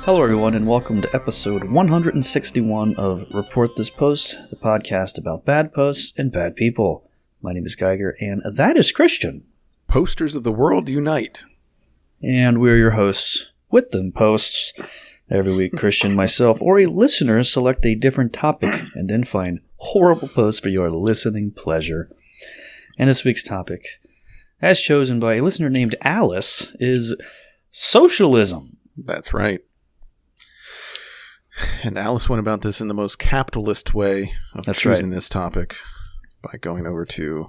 Hello everyone, and welcome to episode 161 of Report This Post, the podcast about bad posts and bad people. My name is Geiger, and that is Christian. Posters of the world unite. And we're your hosts with them posts. Every week, Christian, myself, or a listener select a different topic and then find horrible posts for your listening pleasure. And this week's topic, as chosen by a listener named Alice, is socialism. That's right. And Alice went about this in the most capitalist way of choosing this topic by going over to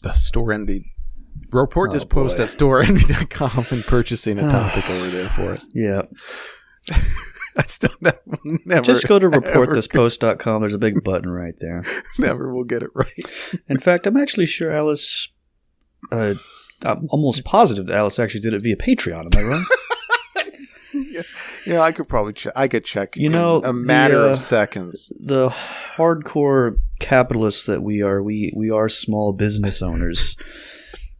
the Store Envy. Report this post at storeenvy.com and purchasing a topic over there for us. Yeah. I still never. Just go to reportthispost.com. There's a big button right there. Never will get it right. In fact, I'm actually sure Alice, I'm almost positive that Alice actually did it via Patreon. Am I wrong? Yeah, I could probably check. I could check in a matter of seconds. The hardcore capitalists that we are small business owners,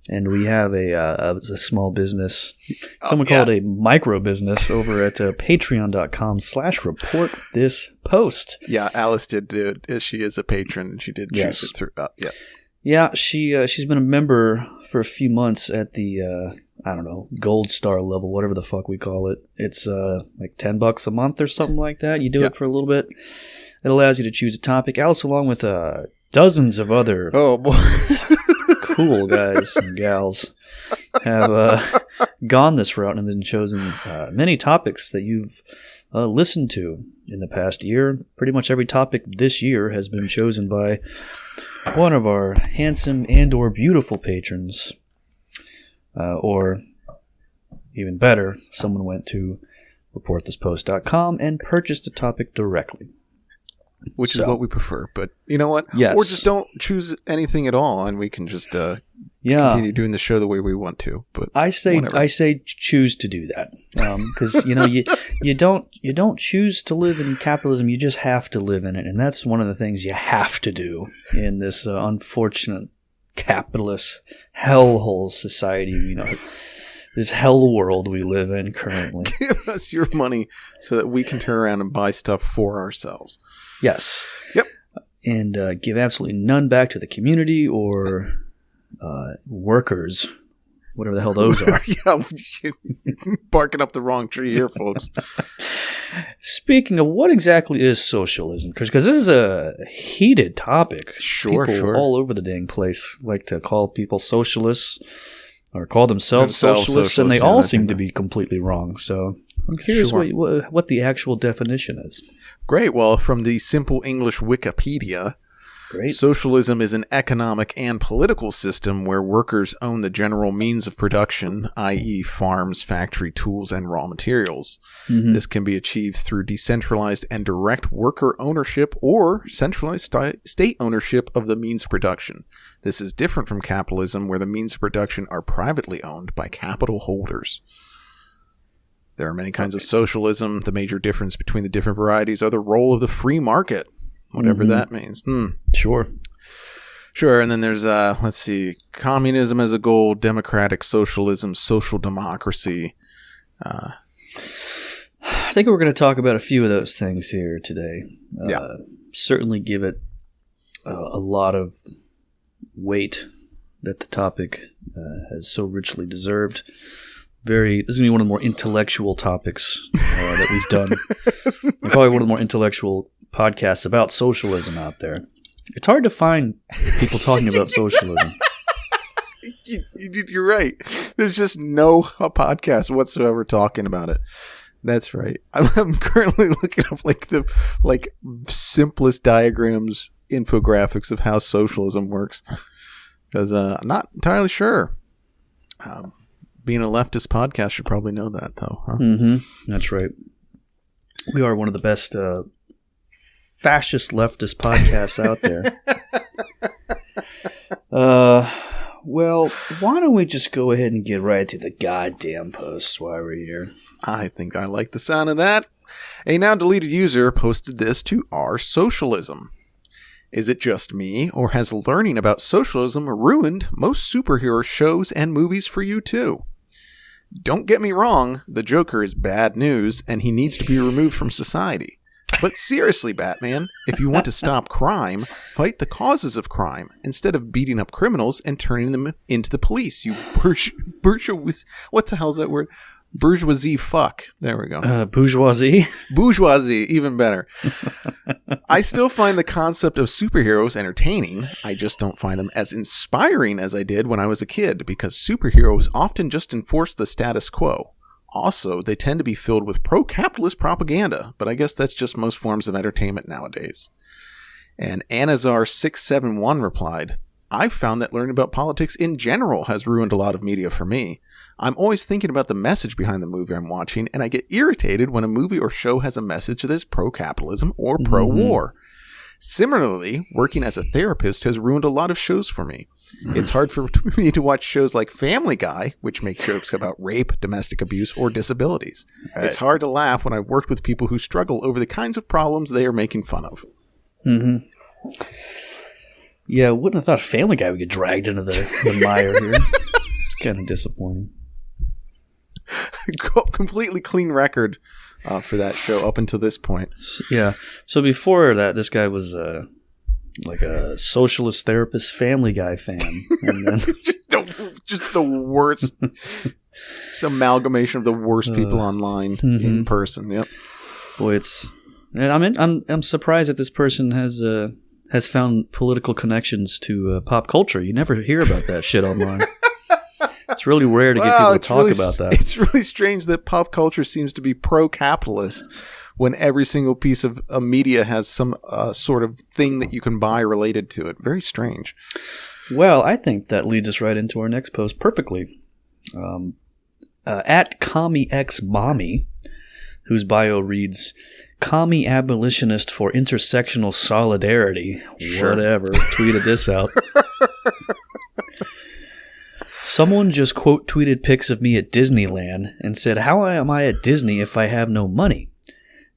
and we have a small business. Someone called it a micro business over at patreon.com/reportthispost. Yeah, Alice did do it. She is a patron, and she did choose it through. Yeah, she's been a member for a few months at the I don't know, gold star level, whatever the fuck we call it. It's like $10 a month or something like that. You do it for a little bit. It allows you to choose a topic. Alice, along with dozens of other cool guys and gals, have gone this route and then chosen many topics that you've listened to in the past year. Pretty much every topic this year has been chosen by one of our handsome and or beautiful patrons. Or, even better, someone went to reportthispost.com and purchased a topic directly. Which is what we prefer. But you know what? Yes. Or just don't choose anything at all, and we can just continue doing the show the way we want to. But I say choose to do that. Because, you don't choose to live in capitalism, you just have to live in it. And that's one of the things you have to do in this unfortunate capitalist hellhole society, this hell world we live in currently. Give us your money so that we can turn around and buy stuff for ourselves. Yes. Yep. And give absolutely none back to the community or workers, whatever the hell those are. Yeah, barking up the wrong tree here, folks. Speaking of, what exactly is socialism? Because this is a heated topic. Sure. All over the dang place like to call people socialists or call themselves socialists, and they all seem to be completely wrong. So I'm curious what the actual definition is. Great. Well, from the Simple English Wikipedia, socialism is an economic and political system where workers own the general means of production, i.e. farms, factory tools, and raw materials. Mm-hmm. This can be achieved through decentralized and direct worker ownership or centralized state ownership of the means of production. This is different from capitalism, where the means of production are privately owned by capital holders. There are many kinds of socialism. The major difference between the different varieties are the role of the free market, whatever that means. Sure. And then there's, communism as a goal, democratic socialism, social democracy. I think we're going to talk about a few of those things here today. Certainly give it a lot of weight that the topic has so richly deserved. This is going to be one of the more intellectual topics that we've done. Probably one of the more intellectual podcasts about socialism out there. It's hard to find people talking about socialism. You're right. There's just no podcast whatsoever talking about it. That's right. I'm currently looking up the simplest diagrams, infographics of how socialism works, because I'm not entirely sure. Being a leftist podcast should probably know that, though. Huh? Mm-hmm. That's right. We are one of the best fascist leftist podcasts out there. Well, why don't we just go ahead and get right to the goddamn post while we're here? I think I like the sound of that. A now deleted user posted this to our socialism. Is it just me, or has learning about socialism ruined most superhero shows and movies for you too? Don't get me wrong, the Joker is bad news and he needs to be removed from society. But seriously, Batman, if you want to stop crime, fight the causes of crime instead of beating up criminals and turning them into the police. You what the hell is that word? Bourgeoisie fuck. There we go. Bourgeoisie? Bourgeoisie, even better. I still find the concept of superheroes entertaining. I just don't find them as inspiring as I did when I was a kid, because superheroes often just enforce the status quo. Also, they tend to be filled with pro-capitalist propaganda, but I guess that's just most forms of entertainment nowadays. And Anazar671 replied, I've found that learning about politics in general has ruined a lot of media for me. I'm always thinking about the message behind the movie I'm watching, and I get irritated when a movie or show has a message that is pro-capitalism or pro-war. Similarly, working as a therapist has ruined a lot of shows for me. It's hard for me to watch shows like Family Guy, which make jokes about rape, domestic abuse, or disabilities. Right. It's hard to laugh when I've worked with people who struggle over the kinds of problems they are making fun of. Mm-hmm. Yeah, wouldn't have thought Family Guy would get dragged into the mire here. It's kind of disappointing. Completely clean record for that show up until this point. Yeah. So before that, this guy was like a socialist therapist, Family Guy fan. And then just the worst. Just amalgamation of the worst people online in person. Yep. Boy, I'm surprised that this person has found political connections to pop culture. You never hear about that shit online. It's really rare to get people to talk about that. It's really strange that pop culture seems to be pro-capitalist when every single piece of media has some sort of thing that you can buy related to it. Very strange. Well, I think that leads us right into our next post perfectly. At CommieXMommy, whose bio reads, Commie abolitionist for intersectional solidarity. Sure. Whatever. Tweeted this out. Someone just quote tweeted pics of me at Disneyland and said, how am I at Disney if I have no money?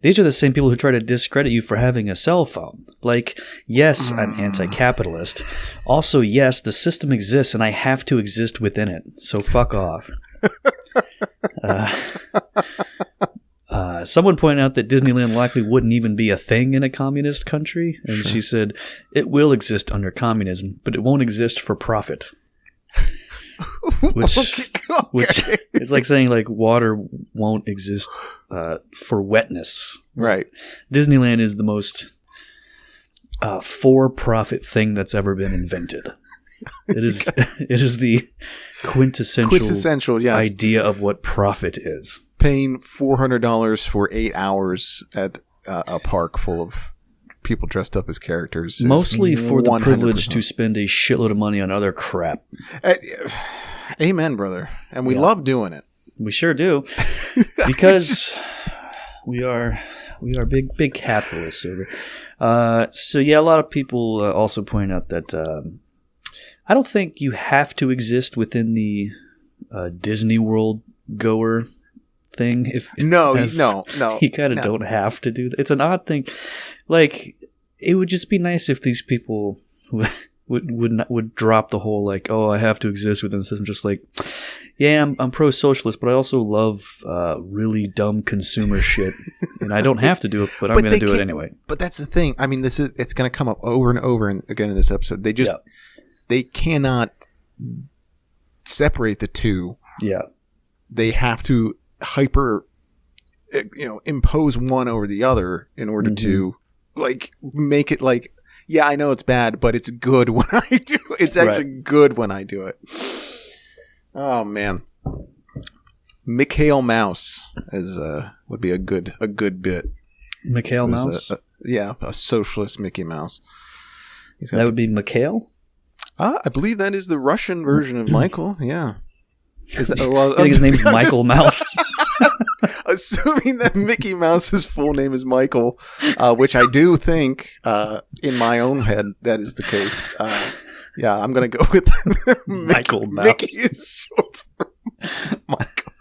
These are the same people who try to discredit you for having a cell phone. Like, yes, I'm anti-capitalist. Also, yes, the system exists and I have to exist within it. So fuck off. Someone pointed out that Disneyland likely wouldn't even be a thing in a communist country. And she said, it will exist under communism, but it won't exist for profit. Which is like saying like water won't exist for wetness. Right. Disneyland is the most for-profit thing that's ever been invented. It is the quintessential yes. idea of what profit is. Paying $400 for 8 hours at a park full of people dressed up as characters. Mostly for the privilege to spend a shitload of money on other crap. Amen, brother. And we love doing it. We sure do. Because we are big capitalists over. So yeah, a lot of people also point out that I don't think you have to exist within the Disney World goer thing. No. You kind of don't have to do that. It's an odd thing. Like, it would just be nice if these people would drop the whole like, oh, I have to exist within the system. Just like, yeah, I'm pro-socialist, but I also love really dumb consumer shit, and I don't have to do it, but I'm going to do it anyway. But that's the thing. I mean, it's going to come up over and over again in this episode. They cannot separate the two. Yeah, they have to impose one over the other in order to like make it like, yeah, I know it's bad, but it's good when I do it. It's actually good when I do it. Oh man. Mikhail Mouse would be a good bit. Mikhail Mouse? A socialist Mickey Mouse. That would be Mikhail? I believe that is the Russian version of Michael, yeah. Is that, I think his name's Michael Mouse. Assuming that Mickey Mouse's full name is Michael, which I do think, in my own head, that is the case. Yeah, I'm going to go with Michael Mouse. Mickey is short for Michael.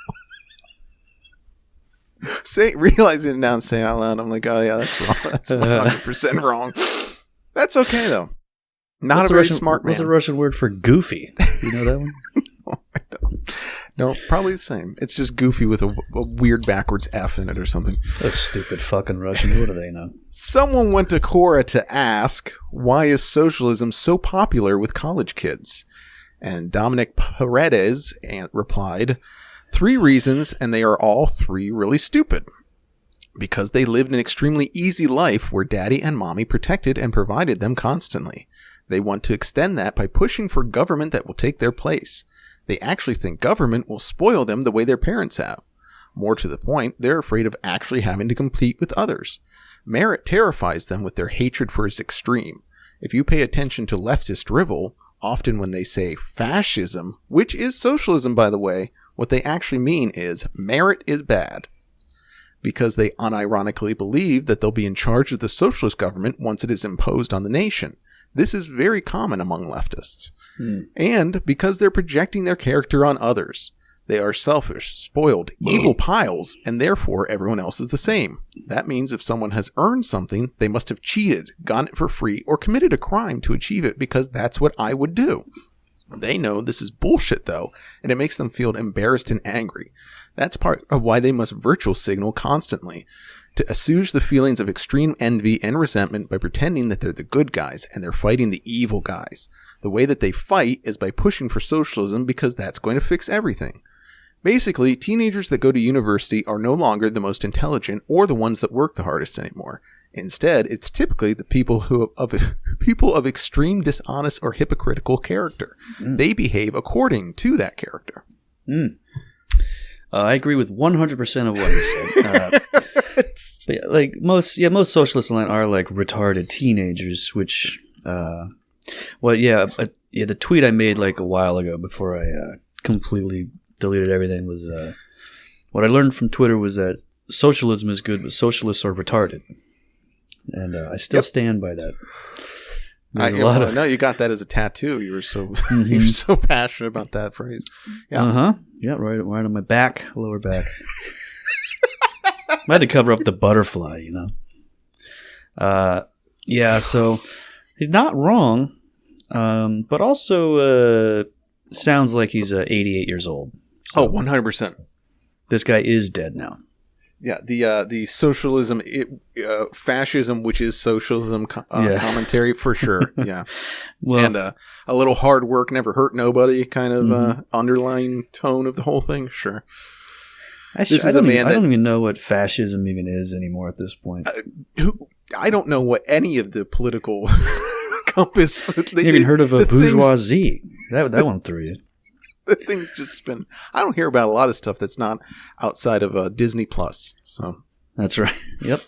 Realizing it now and saying it out loud, I'm like, oh yeah, that's wrong. That's 100% wrong. That's okay, though. Not a very smart man. What's the Russian word for goofy? You know that one? No, probably the same. It's just goofy with a weird backwards F in it or something. Those stupid fucking Russians. What do they know? Someone went to Quora to ask, why is socialism so popular with college kids? And Dominic Paredes replied, 3 reasons, and they are all 3 really stupid. Because they lived an extremely easy life where daddy and mommy protected and provided them constantly. They want to extend that by pushing for government that will take their place. They actually think government will spoil them the way their parents have. More to the point, they're afraid of actually having to compete with others. Merit terrifies them with their hatred for its extreme. If you pay attention to leftist drivel, often when they say fascism, which is socialism by the way, what they actually mean is merit is bad. Because they unironically believe that they'll be in charge of the socialist government once it is imposed on the nation. This is very common among leftists. And because they're projecting their character on others. They are selfish, spoiled, evil piles, and therefore everyone else is the same. That means if someone has earned something, they must have cheated, gotten it for free, or committed a crime to achieve it because that's what I would do. They know this is bullshit though, and it makes them feel embarrassed and angry. That's part of why they must virtual signal constantly, to assuage the feelings of extreme envy and resentment by pretending that they're the good guys and they're fighting the evil guys. The way that they fight is by pushing for socialism because that's going to fix everything. Basically, teenagers that go to university are no longer the most intelligent or the ones that work the hardest anymore. Instead, it's typically the people of extreme dishonest or hypocritical character. They behave according to that character. I agree with 100% of what you said. Like most socialists are like retarded teenagers, which, the tweet I made like a while ago before I completely deleted everything was, what I learned from Twitter was that socialism is good, but socialists are retarded. And I still stand by that. I know you got that as a tattoo. You were so you're so passionate about that phrase. Yeah. Yeah, right on my back, lower back. I had to cover up the butterfly, you know. So he's not wrong, but also sounds like he's 88 years old. So 100%. This guy is dead now. Yeah, the socialism, fascism, which is socialism commentary for sure. Yeah, well, and a little hard work never hurt nobody kind of underlying tone of the whole thing. Sure. I don't even know what fascism even is anymore at this point. I don't know what any of the political compass. You even heard of a bourgeoisie? That one threw you. The thing's just spin. I don't hear about a lot of stuff that's not outside of Disney Plus. So that's right. Yep.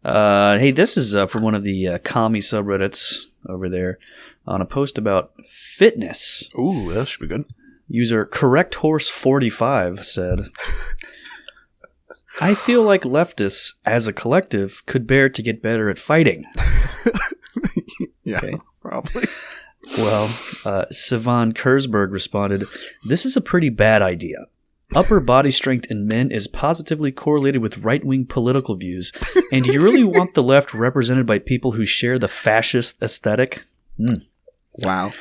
Hey, this is from one of the commie subreddits over there on a post about fitness. Ooh, that should be good. User CorrectHorse45 said, "I feel like leftists, as a collective, could bear to get better at fighting." Yeah, okay. Probably. Well, Sivan Kurzberg responded, "This is a pretty bad idea. Upper body strength in men is positively correlated with right-wing political views, and do you really want the left represented by people who share the fascist aesthetic?" Wow.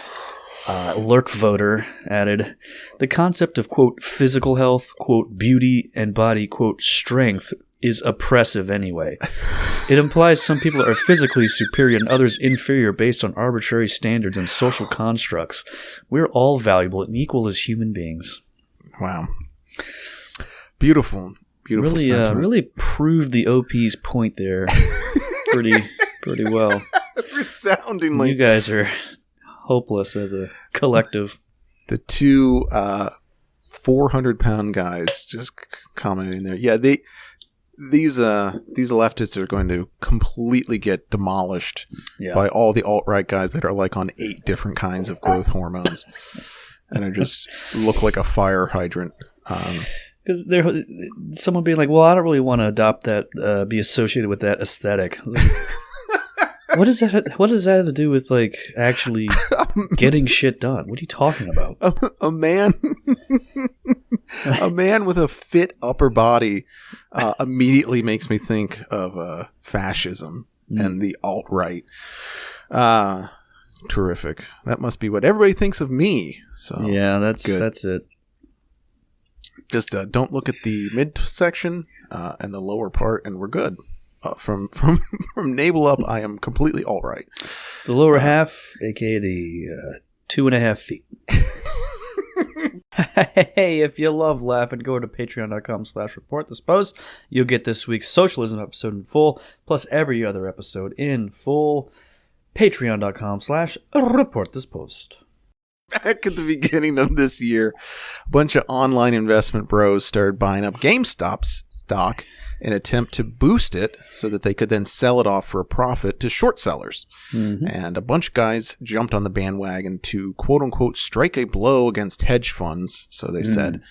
Lurk Voter added, "The concept of, quote, physical health, quote, beauty, and body, quote, strength is oppressive anyway. It implies some people are physically superior and others inferior based on arbitrary standards and social constructs. We're all valuable and equal as human beings." Wow. Beautiful. Really proved the OP's point there pretty well. Resoundingly. You guys are hopeless as a collective. The two 400-pound guys just commenting there. Yeah, these leftists are going to completely get demolished by all the alt-right guys that are like on 8 different kinds of growth hormones. and I just look like a fire hydrant. Because someone being like, well, I don't really want to adopt that, be associated with that aesthetic. What does that have to do with like actually getting shit done? What are you talking about? A man, a man with a fit upper body, immediately makes me think of fascism and the alt-right. Terrific. That must be what everybody thinks of me. So yeah, that's it. Just don't look at the midsection and the lower part, and we're good. From navel up, I am completely all right. The lower half, aka the 2.5 feet. Hey, if you love laughing, go to patreon.com/reportthispost. You'll get this week's Socialism episode in full, plus every other episode in full. Patreon.com/reportthispost. Back at the beginning of this year, a bunch of online investment bros started buying up GameStop's stock in an attempt to boost it so that they could then sell it off for a profit to short sellers. Mm-hmm. And a bunch of guys jumped on the bandwagon to quote-unquote strike a blow against hedge funds, so they said.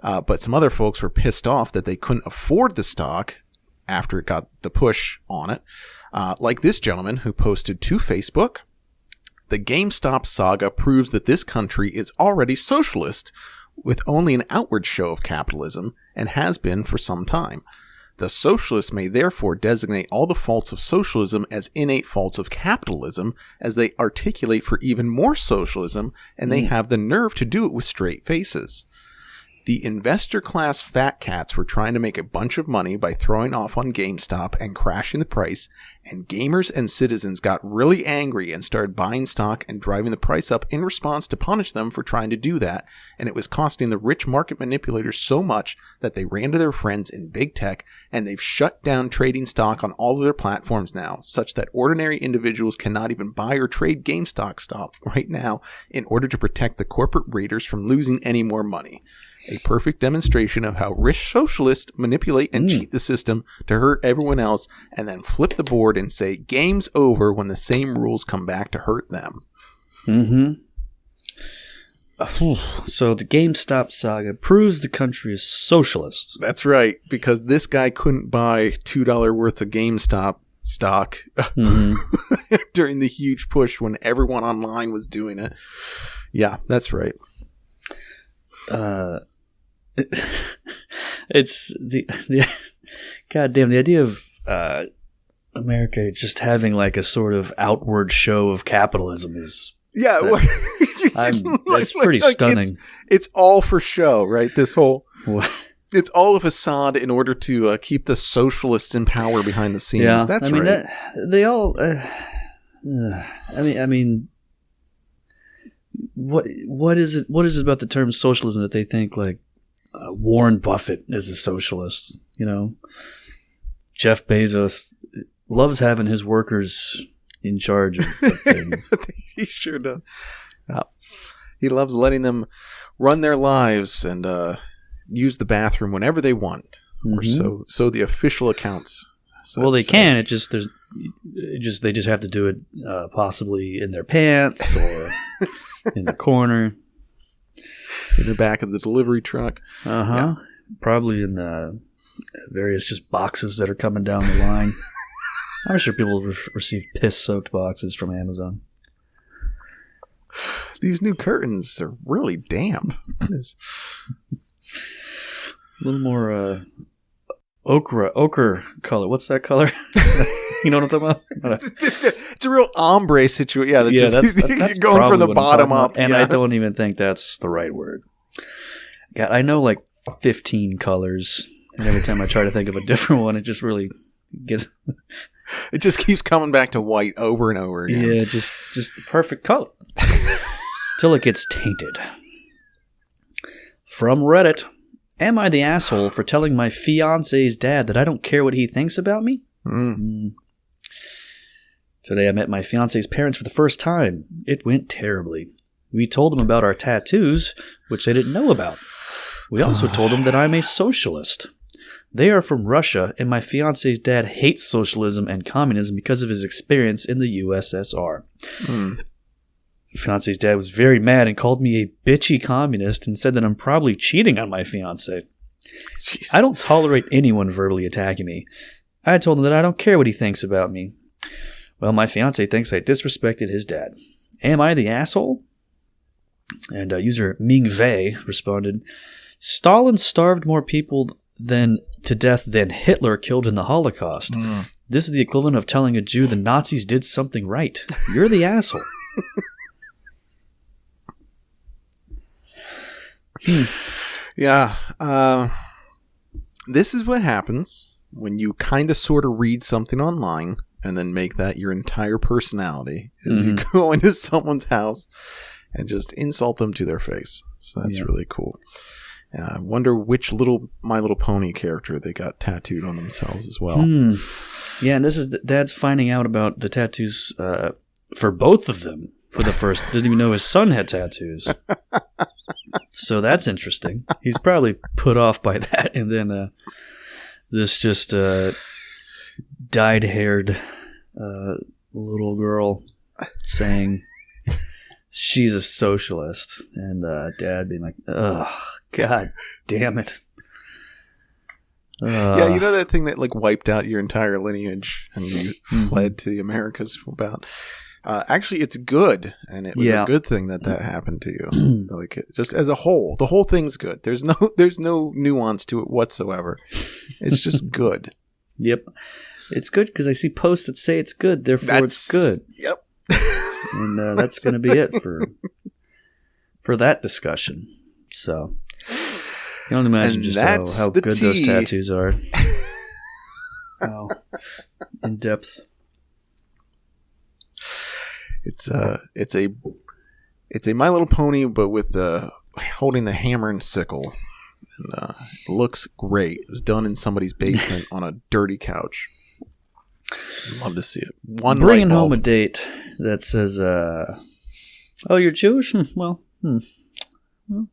But some other folks were pissed off that they couldn't afford the stock after it got the push on it. Like this gentleman who posted to Facebook, "The GameStop Saga proves that this country is already socialist with only an outward show of capitalism and has been for some time. The socialists may therefore designate all the faults of socialism as innate faults of capitalism as they articulate for even more socialism, and they have the nerve to do it with straight faces. The investor class fat cats were trying to make a bunch of money by throwing off on GameStop and crashing the price, and gamers and citizens got really angry and started buying stock and driving the price up in response to punish them for trying to do that, and it was costing the rich market manipulators so much that they ran to their friends in big tech, and they've shut down trading stock on all of their platforms now, such that ordinary individuals cannot even buy or trade GameStop stock right now in order to protect the corporate raiders from losing any more money. A perfect demonstration of how rich socialists manipulate and cheat the system to hurt everyone else and then flip the board and say game's over when the same rules come back to hurt them." Mm-hmm. So the GameStop Saga proves the country is socialist. That's right, because this guy couldn't buy $2 worth of GameStop stock during the huge push when everyone online was doing it. Yeah, that's right. It's the goddamn, the idea of America just having like a sort of outward show of capitalism is that's pretty stunning. It's all for show, right? This whole it's all a facade in order to keep the socialists in power behind the scenes. Yeah, that's right. They all. I mean. What is it about the term socialism that they think like Warren Buffett is a socialist? You know, Jeff Bezos loves having his workers in charge of things. He sure does. He loves letting them run their lives and use the bathroom whenever they want, or so the official accounts. Well, they can. They just have to do it possibly in their pants or. In the corner. In the back of the delivery truck. Yeah. Probably in the various just boxes that are coming down the line. I'm sure people receive piss-soaked boxes from Amazon. These new curtains are really damp. A little more ochre color. What's that color? You know what I'm talking about? It's a real ombre situation. Yeah, that's going from the bottom up. And I don't even think that's the right word. God, I know like 15 colors. And every time I try to think of a different one, it just really gets... It just keeps coming back to white over and over again. Yeah, just the perfect color. Till it gets tainted. From Reddit. Am I the asshole for telling my fiance's dad that I don't care what he thinks about me? Today I met my fiance's parents for the first time. It went terribly. We told them about our tattoos, which they didn't know about. We also told them that I'm a socialist. They are from Russia, and my fiance's dad hates socialism and communism because of his experience in the USSR. fiance's dad was very mad and called me a bitchy communist and said that I'm probably cheating on my fiance. Jesus. I don't tolerate anyone verbally attacking me. I told him that I don't care what he thinks about me. Well, my fiance thinks I disrespected his dad. Am I the asshole? And user Ming Wei responded, Stalin starved more people to death than Hitler killed in the Holocaust. This is the equivalent of telling a Jew the Nazis did something right. You're the asshole. Yeah. This is what happens when you kind of sort of read something online and then make that your entire personality. Is you go into someone's house and just insult them to their face. So that's really cool. I wonder which My Little Pony character they got tattooed on themselves as well. Yeah, and this is Dad's finding out about the tattoos for both of them for the first. Didn't even know his son had tattoos. So that's interesting. He's probably put off by that. And then this just dyed-haired little girl saying she's a socialist. And Dad being like, ugh, God damn it. Yeah, you know that thing that like wiped out your entire lineage and you fled to the Americas about? Actually, it's good, and it was a good thing that happened to you. Like just as a whole, the whole thing's good. There's no nuance to it whatsoever. It's just good. Yep, it's good because I see posts that say it's good, therefore it's good. Yep, and that's going to be it for that discussion. So. I can only imagine just how good those tattoos are. How in depth. It's a My Little Pony, but with holding the hammer and sickle, and it looks great. It was done in somebody's basement on a dirty couch. Love to see it. Bringing home a date that says, "Oh, you're Jewish? Well, all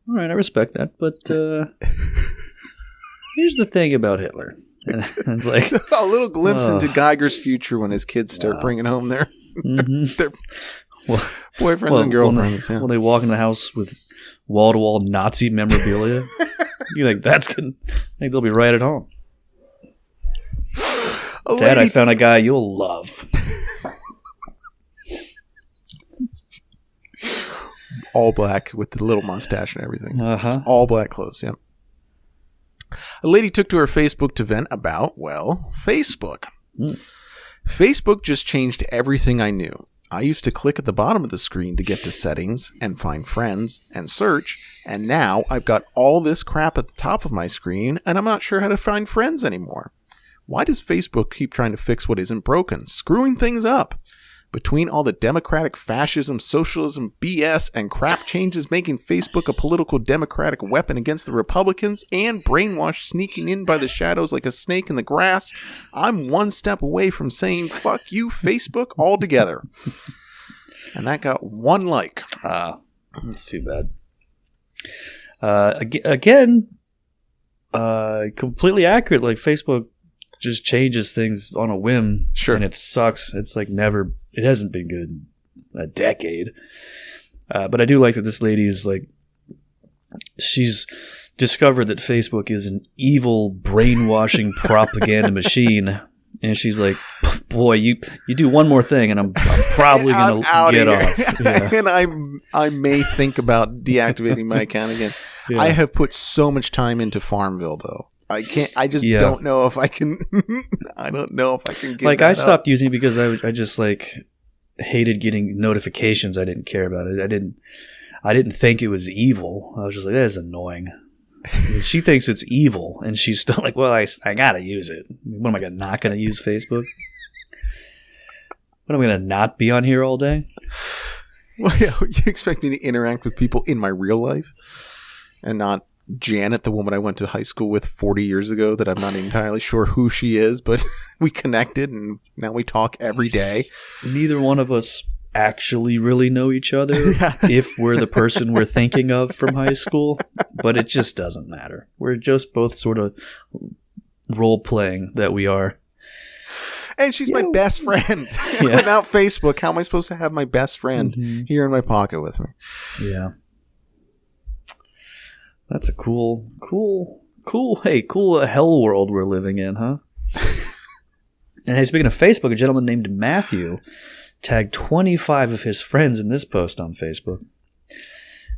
right, I respect that, but here's the thing about Hitler." And it's like a little glimpse into Geiger's future when his kids start bringing home their boyfriends and girlfriends. When they walk in the house with wall-to-wall Nazi memorabilia, you're like, that's good. I think they'll be right at home. Dad, I found a guy you'll love. All black with the little mustache and everything. All black clothes, yeah. A lady took to her Facebook to vent about, well, Facebook. Facebook just changed everything I knew. I used to click at the bottom of the screen to get to settings and find friends and search, and now I've got all this crap at the top of my screen, and I'm not sure how to find friends anymore. Why does Facebook keep trying to fix what isn't broken, screwing things up? Between all the democratic fascism, socialism, BS, and crap changes making Facebook a political democratic weapon against the Republicans and brainwash sneaking in by the shadows like a snake in the grass, I'm one step away from saying fuck you, Facebook, altogether. And that got one like. That's too bad. Again, completely accurate. Like Facebook just changes things on a whim. Sure. And it sucks. It's like never... It hasn't been good in a decade. But I do like that this lady is like... She's discovered that Facebook is an evil, brainwashing propaganda machine. And she's like, boy, you do one more thing and I'm probably going to get off. Yeah. And I may think about deactivating my account again. Yeah. I have put so much time into Farmville, though. I don't know if I can. I don't know if I can get like, I stopped using it because I just like hated getting notifications. I didn't care about it. I didn't think it was evil. I was just like, that is annoying. She thinks it's evil, and she's still like, well, I gotta use it. What am I not gonna use Facebook? What am I gonna not be on here all day? Well, yeah, you expect me to interact with people in my real life, and not Janet, the woman I went to high school with 40 years ago that I'm not entirely sure who she is, but we connected and now we talk every day. Neither one of us actually really know each other if we're the person we're thinking of from high school, but it just doesn't matter. We're just both sort of role-playing that we are. And she's my best friend. Without Facebook, how am I supposed to have my best friend here in my pocket with me? Yeah. That's a cool hell world we're living in, huh? And hey, speaking of Facebook, a gentleman named Matthew tagged 25 of his friends in this post on Facebook.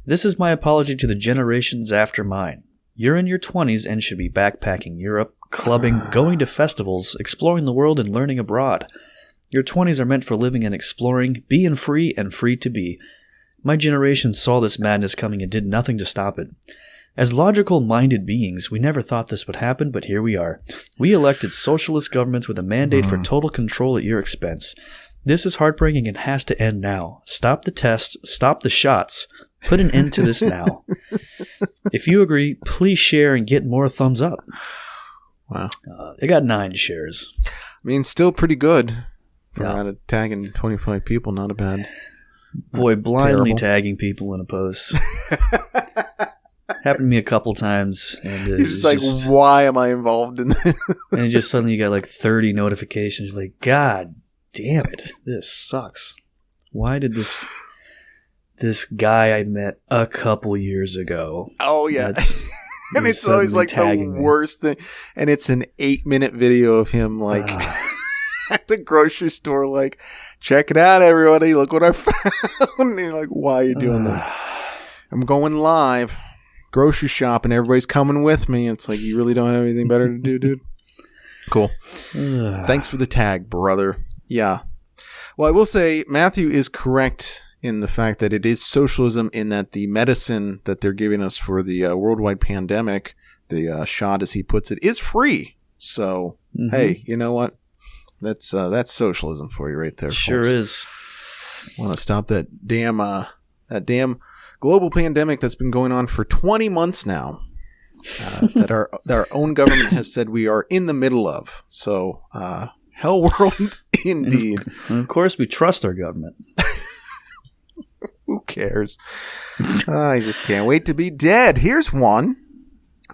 This is my apology to the generations after mine. You're in your 20s and should be backpacking Europe, clubbing, going to festivals, exploring the world, and learning abroad. Your 20s are meant for living and exploring, being free and free to be. My generation saw this madness coming and did nothing to stop it. As logical-minded beings, we never thought this would happen, but here we are. We elected socialist governments with a mandate for total control at your expense. This is heartbreaking and has to end now. Stop the tests, stop the shots. Put an end to this now. If you agree, please share and get more thumbs up. Wow. They got 9 shares. I mean, still pretty good. For out of tagging 25 people, not a bad. Boy, blindly tagging people in a post. Happened to me a couple times. And you're just like, why am I involved in this? And just suddenly you got like 30 notifications. Like, God damn it. This sucks. Why did this guy I met a couple years ago? Oh, yeah. And it's always like the worst thing. And it's an 8-minute video of him like at the grocery store, like, check it out, everybody. Look what I found. And you're like, why are you doing that? I'm going live. Grocery shopping. Everybody's coming with me. It's like, you really don't have anything better to do, dude? Cool. Thanks for the tag, brother. Yeah. Well, I will say Matthew is correct in the fact that it is socialism in that the medicine that they're giving us for the worldwide pandemic, the shot, as he puts it, is free. So, hey, you know what? That's socialism for you right there. Sure folks. Is. Want to stop that damn global pandemic that's been going on for 20 months now, that our own government has said we are in the middle of. So, hell world indeed. And of course, we trust our government. Who cares? I just can't wait to be dead. Here's one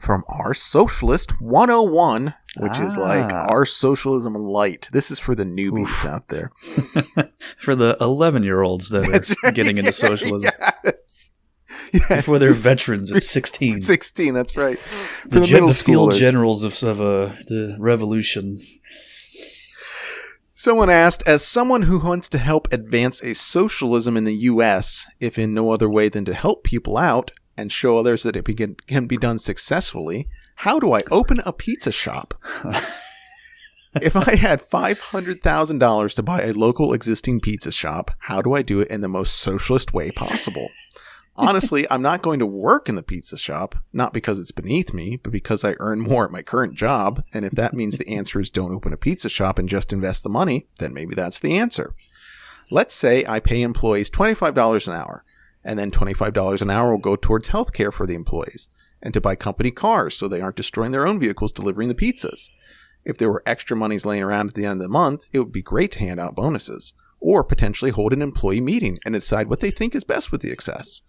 from our Socialist 101, which is like our socialism light. This is for the newbies out there. For the 11-year-olds that are getting into socialism. Yes. For their veterans at 16. 16, that's right. For the field generals of the revolution. Someone asked, as someone who wants to help advance a socialism in the U.S., if in no other way than to help people out and show others that it can be done successfully, how do I open a pizza shop? If I had $500,000 to buy a local existing pizza shop, how do I do it in the most socialist way possible? Honestly, I'm not going to work in the pizza shop, not because it's beneath me, but because I earn more at my current job. And if that means the answer is don't open a pizza shop and just invest the money, then maybe that's the answer. Let's say I pay employees $25 an hour, and then $25 an hour will go towards healthcare for the employees and to buy company cars so they aren't destroying their own vehicles delivering the pizzas. If there were extra monies laying around at the end of the month, it would be great to hand out bonuses, or potentially hold an employee meeting and decide what they think is best with the excess.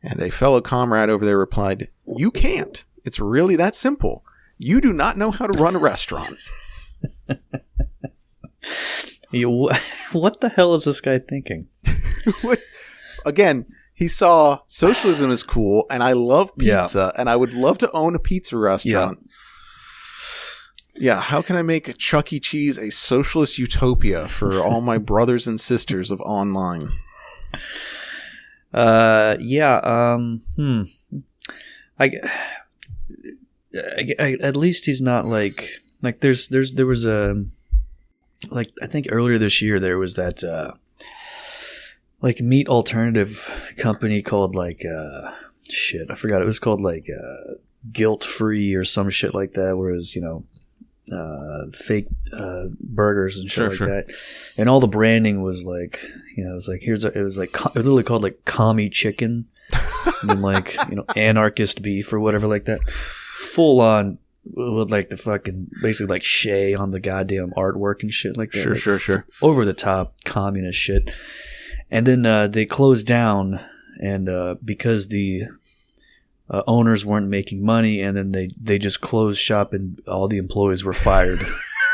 And a fellow comrade over there replied, "You can't. It's really that simple. You do not know how to run a restaurant." What the hell is this guy thinking? Again, he saw socialism is cool, and I love pizza, and I would love to own a pizza restaurant. Yeah, how can I make Chuck E. Cheese a socialist utopia for all my brothers and sisters of online? I at least he's not like there was a, like, I think earlier this year there was that like meat alternative company called like shit, I forgot, it was called like guilt free or some shit like that, whereas, you know, fake burgers and shit that, and all the branding was like, you know, it was like it was literally called like commie chicken, and then like, you know, anarchist beef or whatever like that, full on with like the fucking basically like Shay on the goddamn artwork and shit like that. Sure. Over the top communist shit, and then they closed down, and because the owners weren't making money, and then they just closed shop and all the employees were fired.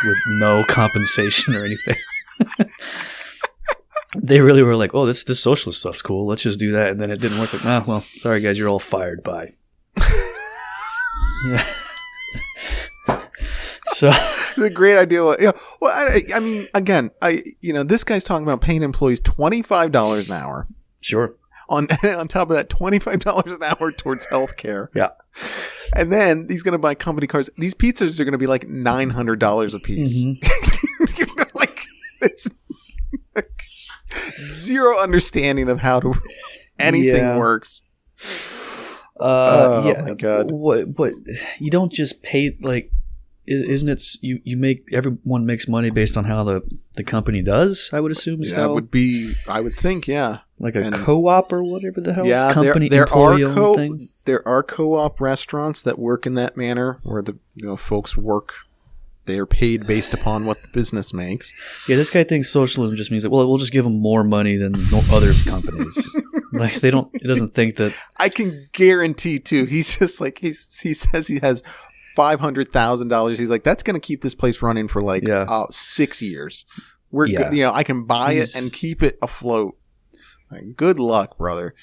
with no compensation or anything. They really were like, oh, this socialist stuff's cool. Let's just do that. And then it didn't work. Like, nah, well, sorry, guys, you're all fired. Bye. Yeah. So it's a great idea. Yeah. Well, I mean, again, this guy's talking about paying employees $25 an hour. Sure. On top of that, $25 an hour towards healthcare. Yeah. And then he's going to buy company cars. These pizzas are going to be like $900 a piece. Mm-hmm. Like, it's like zero understanding of how anything works. Yeah. Oh my God. What you don't just pay, like, isn't it you make, everyone makes money based on how the company does, I would assume. Yeah, it would be, I would think, yeah. Like a co-op or whatever the hell. Yeah, company there employee-owned thing. There are co-op restaurants that work in that manner where the folks work. They are paid based upon what the business makes. Yeah, this guy thinks socialism just means that, well, we'll just give them more money than other companies. Like, he doesn't think that. I can guarantee too. He's just like, he says he has $500,000. He's like, that's going to keep this place running for 6 years. We're good. I can buy it and keep it afloat. Like, good luck, brother.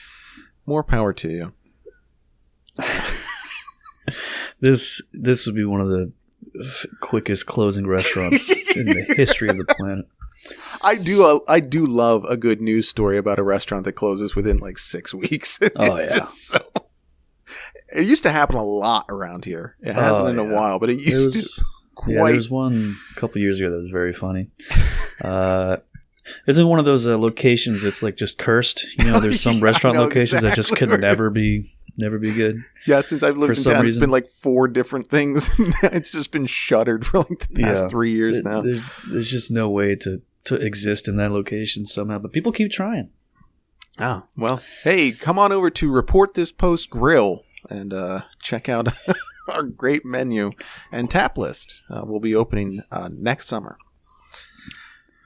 More power to you. This would be one of the quickest closing restaurants in the history of the planet. I do love a good news story about a restaurant that closes within like 6 weeks. It used to happen a lot around here. It hasn't in a while, but it used to. Yeah, there was one a couple years ago that was very funny. It's in one of those locations that's like just cursed. There's some restaurant locations that just could never be good. Yeah, since I've lived in town, it's been like 4 different things. It's just been shuttered for like the past 3 years now. There's just no way to exist in that location somehow, but people keep trying. Oh, well, hey, come on over to Report This Post Grill and check out our great menu and tap list. We'll be opening next summer.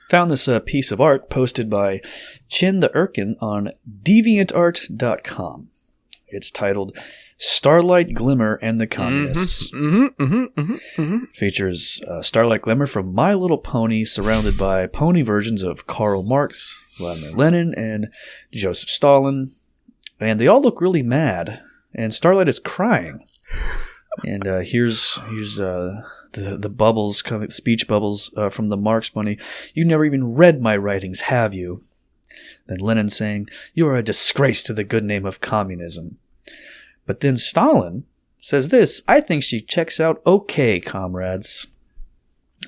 Found this piece of art posted by Chin the Erkin on deviantart.com. It's titled Starlight Glimmer and the Communists. Features Starlight Glimmer from My Little Pony surrounded by pony versions of Karl Marx, Vladimir Lenin, and Joseph Stalin. And they all look really mad. And Starlight is crying. And here's the bubbles, speech bubbles from the Marx bunny. You never even read my writings, have you? Then Lenin saying, you are a disgrace to the good name of communism. But then Stalin says this, I think she checks out okay, comrades.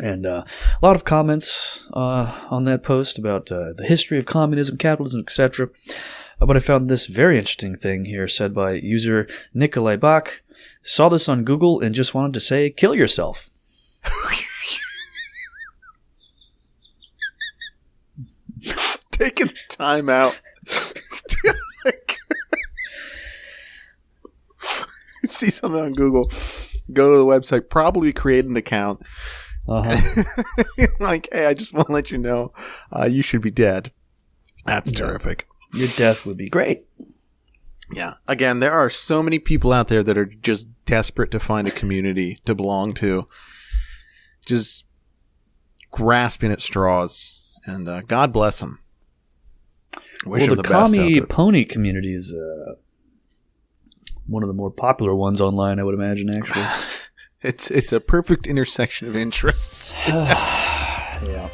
And a lot of comments on that post about the history of communism, capitalism, etc. But I found this very interesting thing here said by user Nikolai Bach. Saw this on Google and just wanted to say, kill yourself. Taking time out. See something on Google, go to the website, probably create an account. Like, hey, I just want to let you know you should be dead. That's terrific. Your death would be great. Yeah. Again, there are so many people out there that are just desperate to find a community to belong to. Just grasping at straws. And God bless them. Wish them the best out there. The commie pony community is one of the more popular ones online, I would imagine, actually. It's a perfect intersection of interests. Yeah.